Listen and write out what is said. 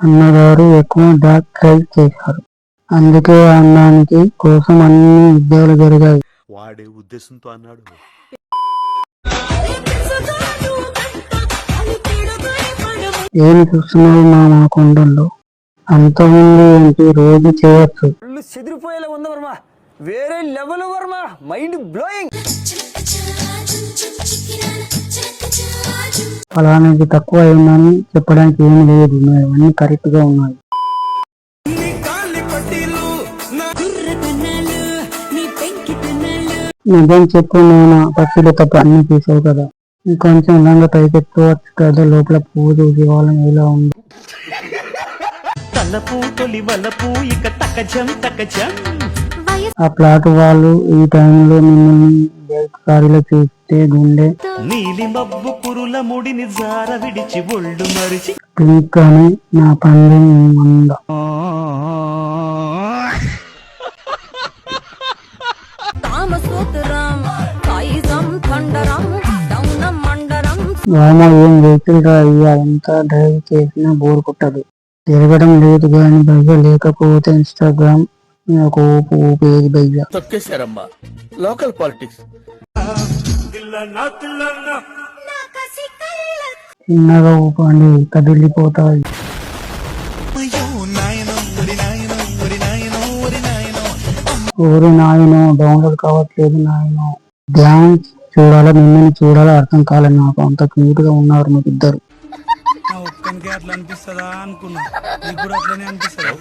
అన్నగారు ఎక్కువ dog drive చేశారు. అందుకే ఆ అన్నానికి కోసం అన్ని యుద్ధాలు జరిగాయి. వాడే ఉద్దేశంతో అన్నాడు. ఏమి చూస్తున్నావు మామ కొండల్లో? అంత ఉంది ఏంటి? రోజు చేయొచ్చు. చెదిరిపోయేలా ఉంది వర్మ, వేరే లెవెల్ వర్మ, మైండ్ బ్లోయింగ్. ఫలానాది తక్కువ అయిందని చెప్పడానికి ఏమి లేదు, అన్ని కరెక్ట్ గా ఉన్నాయి. నిజం చెప్పు నేను పక్షులు తప్ప అన్ని చేసావు కదా, ఇంకొంచెం ఇలాగా పైకెత్తుకోవచ్చు కదా. లోపల పువ్వు చూసి వాళ్ళని ఎలా ఉంది. ఆ ప్లాట్ వాళ్ళు ఈ టైంలో మిమ్మల్ని కారులో చూస్తే గుండె నీలి మబ్బు కురుల ముడిని జార విడిచి ఒళ్ళు మరిచి పింక్ అని నా పందెం మంద. వామ ఏం వెహికల్ రా అయ్యా, ఎంత డ్రైవ్ చేసినా బోర్ కొట్టదు. తిరగడం లేదు గాని భయ్య, లేకపోతే ఇన్స్టాగ్రామ్ ఒక ఊపు ఊపేది భయ్య. తొక్కేశారమ్మా లోకల్ పాలిటిక్స్. చిన్నగా ఊపండి కదిలిపోతాయి. ఓరి నాయనో, డౌన్లోడ్ కావట్లేదు నాయనో. డ్యాన్స్ చూడాలా, మిమ్మల్ని చూడాలా అర్థం కాలేదు నాకు. అంత క్యూట్ గా ఉన్నారు మీకు ఇద్దరు. ఒక్కనికే అట్లా అనిపిస్తుందా అనుకున్నా, నీకు కూడా అట్లనే అనిపిస్తుందా?